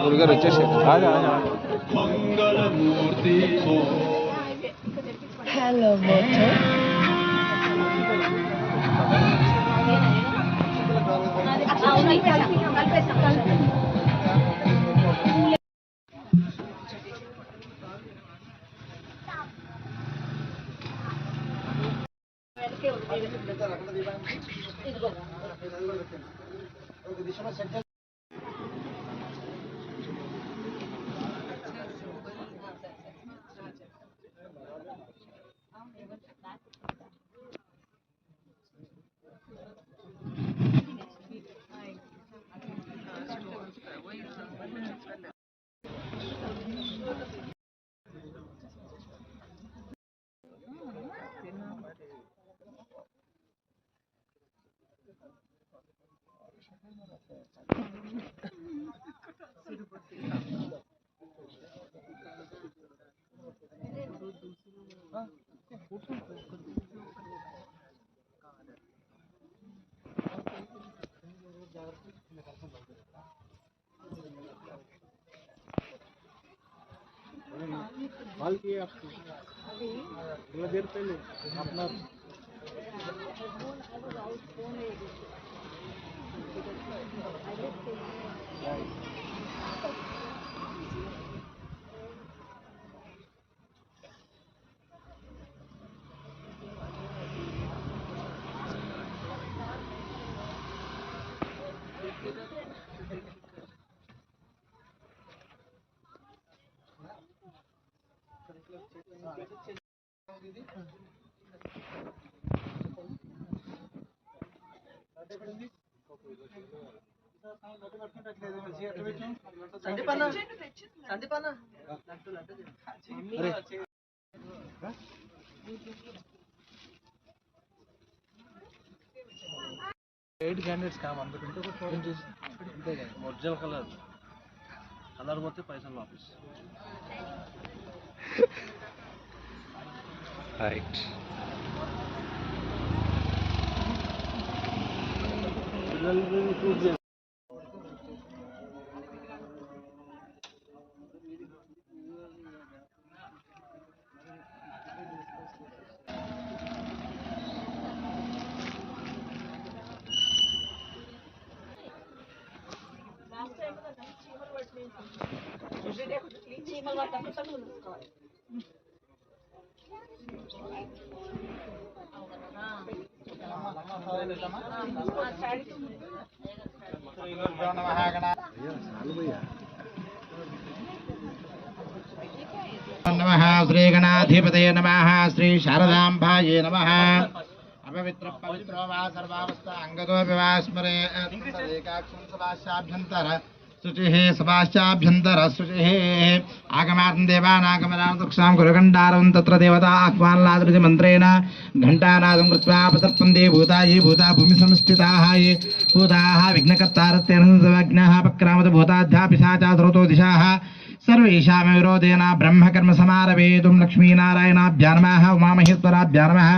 గురుగారు వచ్చేసారు. Hello Moto माल किए आपको थोड़ा देर पहले अपना సందీపన్న 8 कैंडिडेट्स काम అందుకుంటే ఒక 4 చేసి అంతే కదా ఒరిజినల్ కలర్ పోతే పైసలు వాపస్ రైట్ नमः श्री गणाधिपतये नमः श्री शारदाम्बाये नमः अपवित्र पवित्रो वा सर्वावस्था अंगतो विवा स्मरे एकाक्षं सभास्याभ्यन्तर शुचिः सभास्याभ्यन्तर शुचिः आगमार्तं देवानागमनादुक्षां गुरुगण्डारं तत्र देवता आह्वानलादृति मन्त्रेण घण्टानादं कृत्वा पतर्पन्ते भूता ये भूता भूमिसंस्थिताः ये भूताः विघ्नकर्तारत्तेन सर्वज्ञः पक्रामत भूताध्यापिशाचा स्रोतो दिशाः सर्वेषां विरोधेन ब्रह्मकर्म समारभेतुं लक्ष्मीनारायणाभ्या नमः उमामहेश्वराभ्या नमः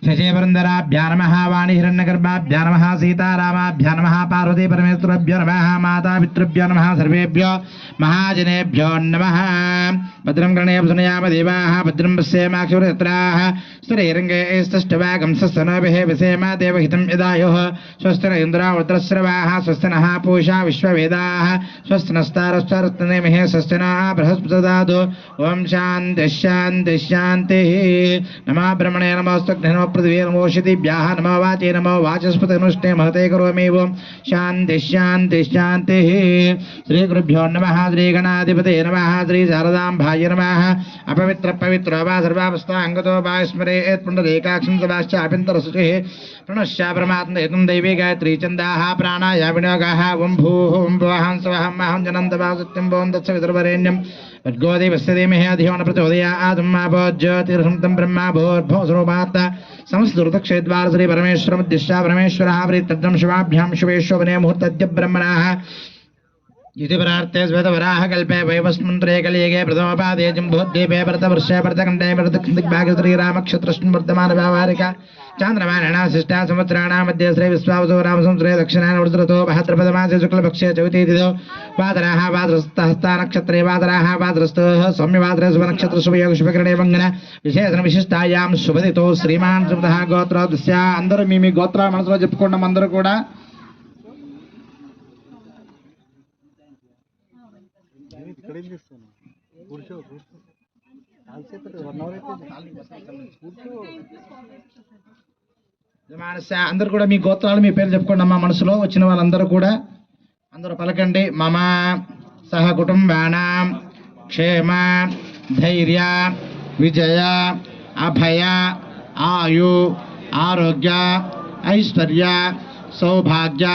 शशिवरन्दराभ्या नमः वाणीहिरण्यगर्भाभ्या नमः सीतारामाभ्या नमः पार्वती परमेश्वरभ्यो नमः मातापितृभ्यो नमः सर्वेभ्यो महाजनेभ्यो नमः भद्रं कर्णेभिः शृणुयाम देवाः भद्रं पश्येमाक्षुरत्राः स्थिरैरङ्गैस्तष्टवागं स्वस्तिनोभिः विसेम देवहितं यदायुः स्वस्तिन इन्द्रो वृत्रस्रवाः स्वस्तिनः पूषा विश्ववेदाः स्वस्तिनस्तारश्चारत्नेमिः स्वस्तिनः बृहस्पतिर्ददातु ॐ शान्तिः शान्तिः शान्तिः नमः ब्रह्मणे नमोऽस्तुभ्यं नमः पृथिवे नमोषितिभ्यः नमो वाचे नमो वाचस्पतिर्नुष्णे महते करोमि ओं शान्तिः शान्तिः शान्तिः श्रीगुरुभ्यो नमः श्रीगणाधिपतये नमः श्री शारदाम्बाय नमः अपवित्र पवित्रो वा सर्वावस्था अंगतो वा स्मरेत् पुण्डरीकाक्षं सभाश्चाभ्यन्तरशुचिः प्रणश्य परमात्महेतुं दैवी गायत्री छन्दाः प्राणाया विनियोगः ओं भूः ओं भुवः स्वहं महं जनन्तवा सत्यं वों तत्सवितुर्वरेण्यं भर्गोदेवस्य धीमहि धियो न प्रचोदयात् मा ज्योतिर्हृतं ब्रह्मा भूर्भुवस्वरूपात् समस्तदुर्दक्षेद्वार श्री परमेश्वरमुद्दिश्य परमेश्वरः प्रीत्यर्थं शिवाभ्यां शिवेश्वरने मुहूर्तद्य ब्रह्मणः इति प्रार्थे श्वेतवराहकल्पे वैवस्मन्त्रे कलियुगे प्रथमपादे जम्बोद्वीपे भरतवर्षे भरतखण्डे भरतखण्डिग्भागे श्रीरामक्षत्रस्मिन् वर्तमानव्यावहारिक चान्द्रमाननाशिष्टा संवत्सराणां मध्ये श्री विश्वावसो रामसंवत्सरे दक्षिणायनवृततो भाद्रपदमासे शुक्लपक्षे चौतीतिथौ वादराः वादरस्थहस्ता नक्षत्रे वादराः वादरस्थः सौम्यवादरे शुभनक्षत्र शुभयोग शुभकरणे मंगन विशेषण विशिष्टायां शुभदितो श्रीमान् शुभतः गोत्रोदस्य అందరూ మీ గోత్ర మనసులో చెప్పుకోండి అందరూ కూడా అందరూ కూడా మీ గోత్రాలు మీ పేరు చెప్పుకోండి అమ్మా మనసులో వచ్చిన వాళ్ళందరూ కూడా అందరూ పలకండి మమ సహ కుటుంబానాం క్షేమ ధైర్య విజయ అభయ ఆయు ఆరోగ్య ఐశ్వర్య సౌభాగ్య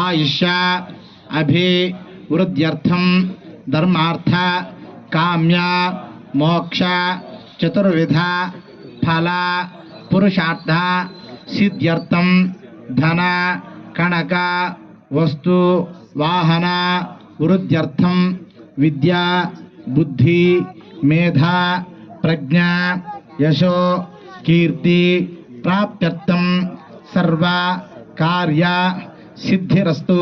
ఆయుష్య అభివృద్ధ్యర్థం ధర్మార్థ కామ్య మోక్ష చతుర్విధ ఫల పురుషార్థ సిద్ధ్యర్థం ధన కనక వస్తు వాహన వృద్ధ్యర్థం విద్య బుద్ధి మేధ ప్రజ్ఞ యశో కీర్తి ప్రాప్త్యర్థం సర్వ కార్య సిద్ధిరస్తు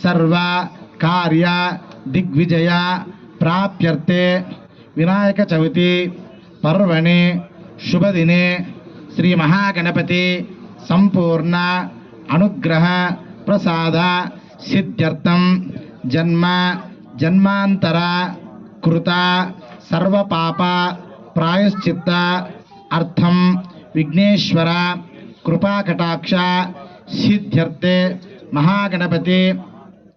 సర్వ కార్య దిగ్విజయ ప్రాప్త్యర్థే వినాయక చవితి పర్వణి శుభదినే శ్రీ మహాగణపతి సంపూర్ణ అనుగ్రహ ప్రసాద సిద్ధ్యర్థం జన్మ జన్మాంతర కృత సర్వపాప ప్రాయశ్చిత్త అర్థం విఘ్నేశ్వర కృపాకటాక్ష సిద్ధ్యర్థే మహాగణపతి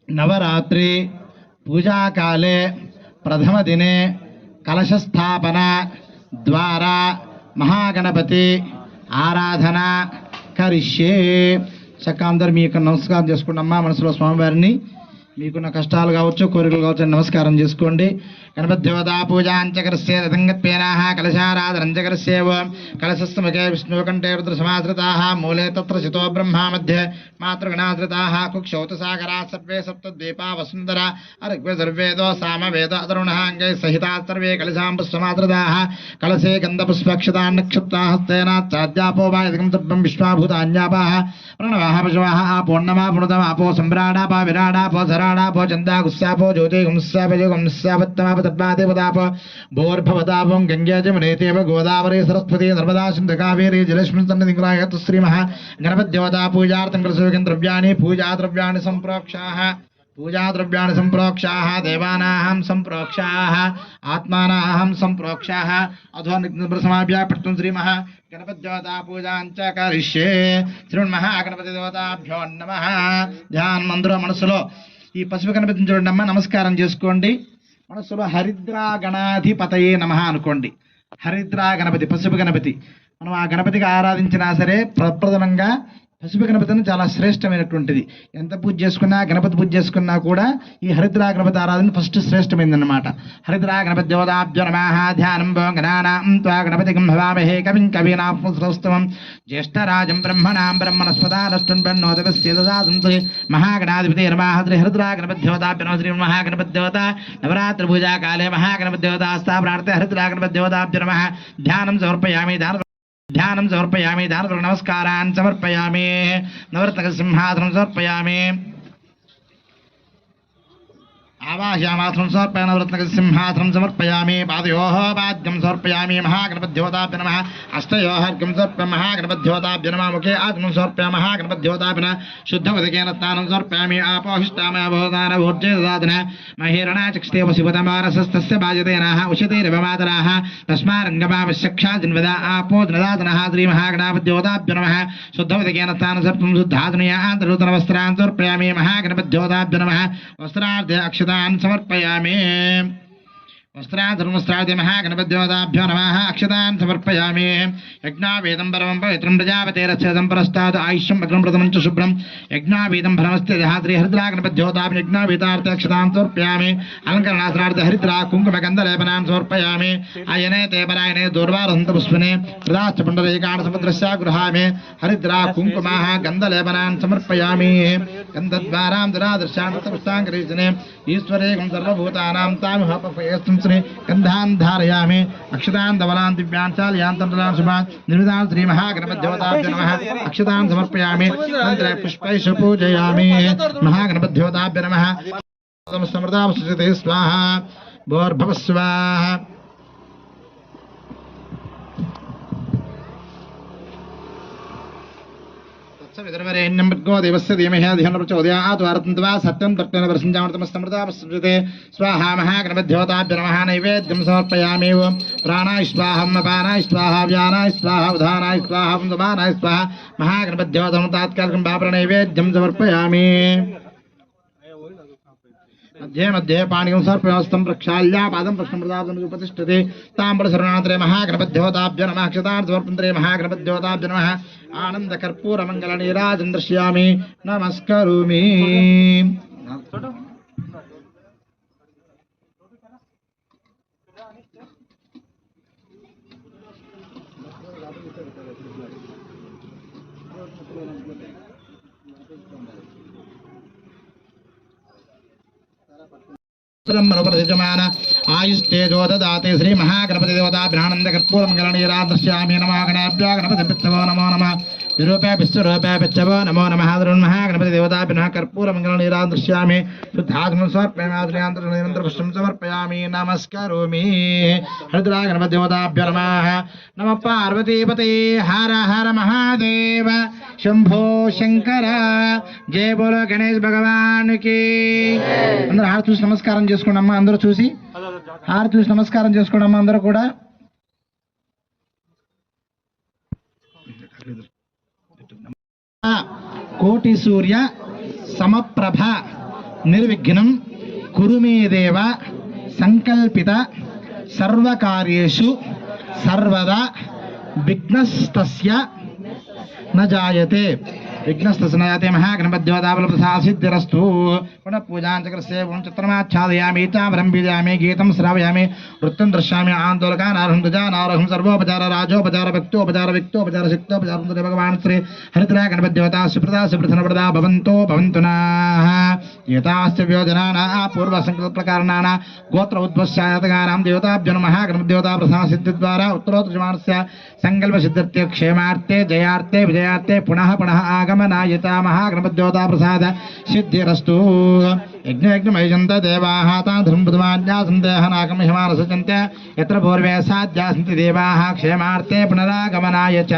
నవరాత్రి పూజాకాలే ప్రథమ దినే కలశస్థాపన ద్వారా మహాగణపతి ఆరాధన కరిష్యే చక్క అందరు మీ యొక్క నమస్కారం చేసుకోండి అమ్మా మనసులో స్వామివారిని మీకున్న కష్టాలు కావచ్చు కోరికలు కావచ్చు నమస్కారం చేసుకోండి గణపతి దేవతా పూజాంచకరస్య రథంగత్వేనాః కలశారాధనంచకరస్యేవ కలశస్థముఖే విష్ణుకంఠే రుద్రసమాశ్రితాః మూలే తత్ర శితో బ్రహ్మా మధ్యే మాతృగణాశ్రితాః కుక్షౌత సాగరా సర్వే సప్తద్వీపా వసుంధర అర్గ్వే సర్వేదో సామవేద అతరుణః అంగై సహితా సర్వే కలశాం పుష్పమాత్రదాః కలశే గంధపుష్పక్షతాన్ నక్షత్రాః హస్తేనాచ్చాద్యాపో వాయదకం సర్వం విశ్వాభూతాన్యాపాః ప్రణవాః పశవః ఆపోన్నమా పునతమాపో సంభ్రాడాపా విరాడాపో ధరాడాపో చందా గుస్సాపో జ్యోతి గుంస్సాపజో గుంస్సాపత్తమాప తద్వాదేవతాప భోర్భవతాపం గంగే జమునేతేవ గోదావరి సరస్వతి నర్మదా సింధు కావేరీ జలస్మిన్ సన్నిధింగ్రాయతు శ్రీమః గణపతిదేవతా పూజార్థం కలశోగం ద్రవ్యాణి పూజాద్రవ్యాణి సంప్రోక్షాః పూజాద్రవ్యాణి సంప్రోక్షాః దేవానాహం సంప్రోక్షాః ఆత్మానాహం సంప్రోక్షాః అధో నిగ్నసమాభ్య పఠితం శ్రీమః గణపతిదేవతా పూజాంచ కరిష్యే శ్రీమన్మహాగణపతి దేవతాభ్యో నమః ధ్యానం అందరూ మనసులో ఈ పసుపు గణపతిని చూడండి అమ్మా నమస్కారం చేసుకోండి మనసులో హరిద్రా గణాధిపతయే నమః అనుకోండి హరిద్రా గణపతి పసుపు గణపతి మనం ఆ గణపతికి ఆరాధించినా సరే ప్రప్రథమంగా పసుపు గణపతిని చాలా శ్రేష్టమైనటువంటిది ఎంత పూజ చేసుకున్నా గణపతి పూజ చేసుకున్నా కూడా ఈ హరిద్రా గణపతి ఆరాధన ఫస్ట్ శ్రేష్టమైందన్నమాట హరిద్రా గణపతి దేవతాభ్యో నమః ధ్యానం గణానాం త్వా గణపతికం భవామహే కవిం కవీనాం జ్యేష్ఠరాజం బ్రహ్మణాం బ్రహ్మణస్పదానష్టన్బన్నోదపస్యేదదాసంతు మహాగణాధిపతే నమః శ్రీ హరిద్రా గణపతి దేవతాభ్యో నమః శ్రీ మహాగణపతి దేవత నవరాత్రి పూజా కాలే మహాగణపతి దేవతాస్తా ప్రార్థే హరిద్రా గణపతి దేవతాభ్యో నమః ధ్యానం సమర్పయామి ధ్యానం సమర్పయామి ధ్యాన నమస్కారాన్ సమర్పయామి నవరత్న సింహాసనం సమర్పయామి आवाह्यामासनं समर्पयामि नवरत्नसिंहासनं समर्पयामि पादयोः पाद्यं समर्पयामि महागणपतिदेवताभ्यो नमः अष्टयोः अर्घ्यं समर्पयामि महागणपतिदेवताभ्यो नमः मुखे आत्मनं समर्पयामि महागणपतिदेवताभ्यो नमः शुद्धवदकेन स्नानं समर्पयामि आपोहिष्टामयभूतानभोज्ये ददातन महेरणाचक्षते वसिवतमानसस्तस्य बाजतेनाः उषितैरवमातराः तस्मारङ्गमावश्यक्षादिन्वदा आपोदनदातनः श्रीमहागणपतिदेवताभ्यो नमः शुद्धवदकेन स्नानं समर्पयामि शुद्धातनया आन्तरनूतनवस्त्रान् समर्पयामि महागणपतिदेवताभ्यो नमः वस्त्रार्थे अक्षतान् समर्पयामि वस्त्राधर्मस्त्रादि महागणपतिदेवताभ्यो नमः अक्षतान् समर्पयामि यज्ञावेदं परमं पवित्रं प्रजापतेरच्छेदं परस्तात् आयुष्यं अग्रं प्रथमं च शुभ्रं यज्ञावेदं फलमस्ते श्री हरिद्रागणपतिदेवताभ्यो यज्ञावेदार्थे अक्षतान् समर्पयामि अलङ्करणास्त्रार्थे हरिद्रा कुङ्कुमगन्धलेपनान् समर्पयामि आयने ते परायणे दूर्वारहन्तपुष्पने प्रदाश्च पुण्डरीकान् समुद्रस्य गृहामि हरिद्रा कुङ्कुमाः गन्धलेपनान् समर्पयामि गन्धद्वारां दुरादर्शां तपस्तां करीजने ईश्वरेकं सर्वभूतानां तामिहपयस्तं श्री गन्धान् धारयामि अक्षतान् धवलान् दिव्यान् चालयान् तन्त्रान् शुभान् निर्मितान् श्रीमहागणपतिदेवताभ्यो नमः अक्षतान् समर्पयामि मन्त्रे पुष्पैः पूजयामि महागणपतिदेवताभ्यो नमः समृतावसते स्वाहा भोर्भव स्वाहा विदर्भरेण्यं भर्गो देवस्य धीमहि धियो न प्रचोदयात् वारतन्त्वा सत्यं तत्तेन प्रसञ्जामृतमस्तमृतावसृजते स्वाहा महागणपतिदेवताभ्यो नमः नैवेद्यं समर्पयामि प्राणाय स्वाहा अपानाय स्वाहा व्यानाय स्वाहा उदानाय स्वाहा वन्दमानाय स्वाहा महागणपतिदेवतां तात्कालिकं नैवेद्यं समर्पयामि मध्ये मध्ये पाणिं सर्पहस्तं प्रक्षाल्य पादं प्रश्नमृताब्दं उपतिष्ठते ताम्बूलशरणान्तरे महागणपतिदेवताभ्यो नमः अक्षतान् समर्पन्ते महागणपतिदेवताभ्यो नमः आनन्दकर्पूरमङ्गलनीराजं दर्शयामि नमस्करोमि मनोप्रतिजमान आयुस्तेजो ददाते श्री महागणपतिदेवताभ्यानन्द कर्पूरमङ्गलनीराजं दर्शयामि नमः गणाभ्यो गणपतिभ्यो नमो नमः विरूपे विश्वरूपे पिच्छवो नमो नमः महागणपतिदेवताभ्यो नमः कर्पूरमङ्गलनीराजं दर्शयामि शुद्धात्मनं समर्पयामि समर्पयामि नमस्करोमि हरिद्रा गणपतिदेवताभ्यो नमः नमः पार्वतीपते हर हर महादेव शंभो शंकर जय बोलो गणेश भगवान की अंदर हार चूसी नमस्कार చేసుకోండమ్మా అందరూ చూసి హారతి చూసి నమస్కారం చేసుకోండమ్మా అందరూ కూడా కోటి సూర్య సమప్రభ నిర్విఘ్నం కురు మే దేవ సంకల్పిత సర్వకార్యేషు సర్వదా విఘ్నస్తస్య न जायते विघ्नस्तस्य न जायते महागणपतिदेवताबलप्रसादसिद्धिरस्तु पुनः पूजां चक्रस्य ओं चित्रमाच्छादयामि चामरं बीजामि गीतं श्रावयामि वृत्तं दर्शयामि आन्दोलकानार्हं ध्वजानार्हं सर्वोपचार राजोपचार भक्तोपचार विक्तोपचार शक्तोपचार भगवान् श्री हरिद्रा गणपतिदेवता सुप्रदा सुप्रसन्नप्रदा भवन्तो भवन्तु नः एतास्य व्योजनानाः पूर्वसङ्कल्पकारणानां गोत्र उद्भवस्यायतगानां देवताभ्यो नमः गणपतिदेवता प्रसादसिद्धिद्वारा उत्तरोत्तरमानस्य सङ्कल्पसिद्ध्यर्थे क्षेमार्थे जयार्थे विजयार्थे पुनः पुनः आगमनायता महागणपतिदेवता प्रसाद सिद्धिरस्तु यज्ञयज्ञमयजन्त देवाः ताधर्मबुधमाज्ञा सन्देहनागम हिमानसजन्ते यत्र पूर्वे साध्या सन्ति देवाः क्षेमार्थे पुनरागमनाय च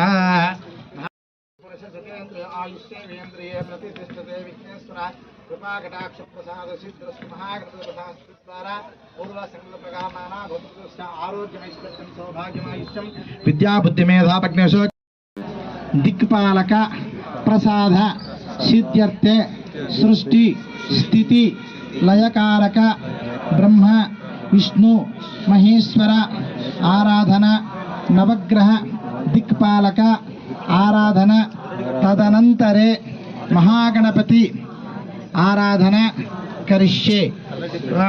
विद्याबुद्धिमेधापग्नेषु दिक्पालक प्रसाद सिद्ध्यर्थे सृष्टि स्थिति लयकारक ब्रह्म विष्णु महेश्वर आराधना नवग्रह दिक्पालक आराधना तदनंतरे महागणपति आराधना करिष्ये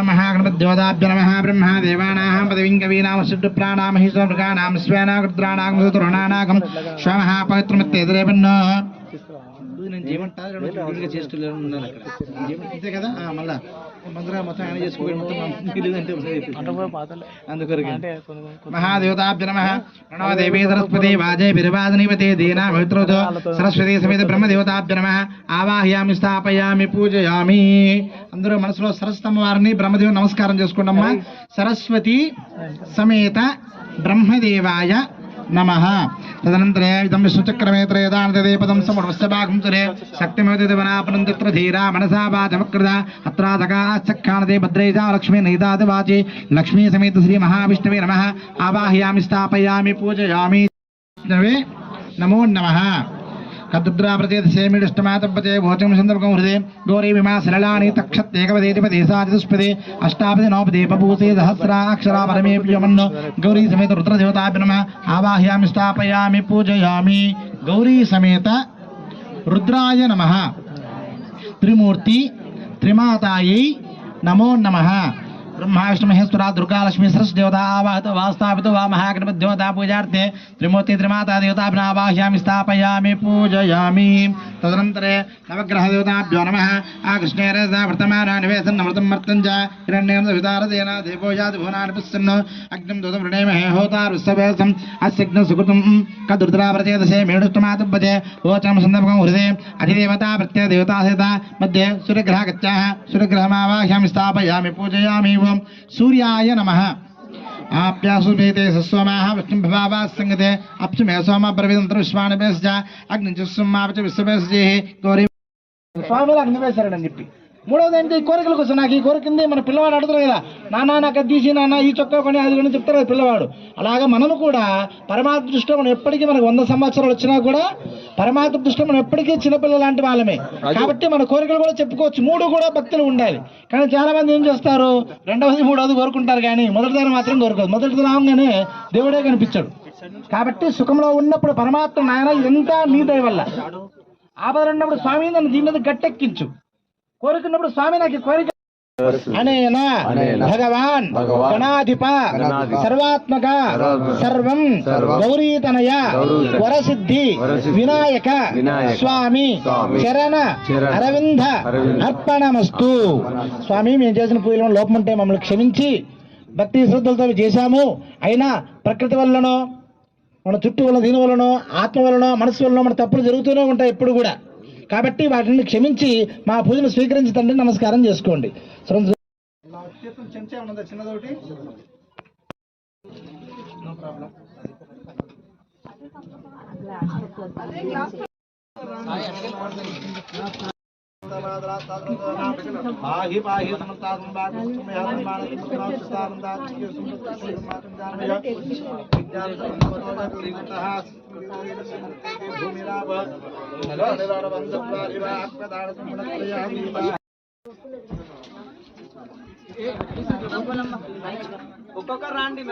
महागणपतिदेवताभ्यो नमः ब्रह्मा देवानां पदवीं कवीनां सिद्धप्राणां हिस्वमृगाणां स्वेना रुद्राणां मधुतुरणानां स्वमः पवित्रमित्येतरेवन्न నేను చేయమంటారు చేస్తలేను ఉన్నాను అక్కడ అంతే కదా మళ్ళా మందిరా మొత్తం ఆయన చేసుకోవడం మొత్తం అందుకొరకు మహాదేవతాభ్య నమః ప్రణవ దేవీ సరస్వతి వాజే విరవాదనివతే దీనా పవిత్రోజో సరస్వతి సమేత బ్రహ్మదేవతాభ్య నమః ఆవాహయామి స్థాపయామి పూజయామి అందరూ మనసులో సరస్వతమ్మ వారిని బ్రహ్మదేవుని నమస్కారం చేసుకోండమ్మా సరస్వతి సమేత బ్రహ్మదేవాయ नमः तदनन्तरे इदं विष्णुचक्रमेत्रयदानदे पदं समर्वस्य भागं सुरे शक्तिमेतदेवनापनं तत्र धीरा मनसा वाचमकृता अत्राधकाश्चक्खानदे भद्रैजा लक्ष्मी नैदाद वाचे लक्ष्मी समेत श्री महाविष्णवे नमः आवाहयामि स्थापयामि पूजयामि नमो नमः कद्रुद्रा प्रचेत सेमिष्टमातपते भोजं संदर्भं हृदे गौरी विमा सरलानि तक्षत्येकपदेतिपदे साचतुष्पदे अष्टापदे नवपदे बभूते सहस्राक्षरा परमे प्रियमन्नो गौरी समेत रुद्रदेवताभ्यो नमः आवाहयामि स्थापयामि पूजयामि गौरी समेत रुद्राय नमः त्रिमूर्ति त्रिमातायै नमो नमः ब्रह्मा विष्णु महेश्वरा दुर्गा लक्ष्मी सरस्वती देवता आवाहित वा स्थापित वा महागणपति देवता पूजार्थे त्रिमूर्ति त्रिमाता देवताभ्यः आवाहयामि स्थापयामि पूजयामि। तदनन्तरे नवग्रह देवताभ्यो नमः। कृष्णेन वर्तमाना निवेशन् अमृतं मर्तं च हिरण्यं विदारदेन देवो याति भुवनानि पश्यन् अग्निं दूतं वृणेमहे होतारुस्सवेसम् अस्यग्नं सुकृतं कदुर्द्राव्रतेदशे मेढुष्टमातुब्बते वोचं सन्दर्भं हृदे अधिदेवता प्रत्यय देवतासेता मध्ये सूर्यग्रहः गच्छाः सूर्यग्रहमावाह्यामि स्थापयामि पूजयामि। ओं सूर्याय नमः। आप्यासुमेते सस्वमाः विष्णुभवाः संगते अप्सुमे सोम ब्रवीदंत्र विश्वानवेश अग्निजुस्मापच विश्ववेशे गौरी స్వామిలో అగ్నివేశారని చెప్పి. మూడవది ఏంటి? కోరికల కోసం. నాకు ఈ కోరిక ఉంది. మన పిల్లవాడు అడుగుతారు కదా, నాన్న నాకు అది తీసి, నాన్న ఈ చొక్కా కొని, అది కొని చెప్తారు కదా పిల్లవాడు. అలాగా మనము కూడా పరమాత్మ దృష్టిలో మనం ఎప్పటికీ, మనకు 100 సంవత్సరాలు వచ్చినా కూడా పరమాత్మ దృష్టిలో మనం ఎప్పటికీ చిన్నపిల్లల లాంటి వాళ్ళమే. కాబట్టి మన కోరికలు కూడా చెప్పుకోవచ్చు. 3 కూడా భక్తులు ఉండాలి. కానీ చాలా మంది ఏం చేస్తారు, రెండవది మూడవది కోరుకుంటారు కానీ మొదటిదాన్ని మాత్రం కోరుకోదు. మొదటిది రాగానే దేవుడే కనిపించాడు. కాబట్టి సుఖంలో ఉన్నప్పుడు పరమాత్మ నాయన ఎంత నీ దయ వల్ల, ఆపదలున్నప్పుడు స్వామి నన్ను దీని మీద గట్టెక్కించు, కోరుకున్నప్పుడు స్వామి నాకు కోరిక అనేనా భగవాన్ గణాధిప సర్వాత్మక సర్వం గౌరీతనయ వరసిద్ధి వినాయక స్వామి చరణ అరవింద అర్పణమస్తు. స్వామి మేము చేసిన పూజలో లోపం ఉంటే మమ్మల్ని క్షమించి, భక్తి శ్రద్ధలతో చేశాము, అయినా ప్రకృతి వల్లనో మన చుట్టూ వల్ల దీని వలనో ఆత్మ వలనో మనసు వలనో మన తప్పులు జరుగుతూనే ఉంటాయి ఎప్పుడు కూడా. కాబట్టి వాటిని క్షమించి మా పూజను స్వీకరించి తండ్రి నమస్కారం చేసుకోండి. చిన్నదొకటి ఒక్కొక్కరు రాండి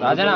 రాజనా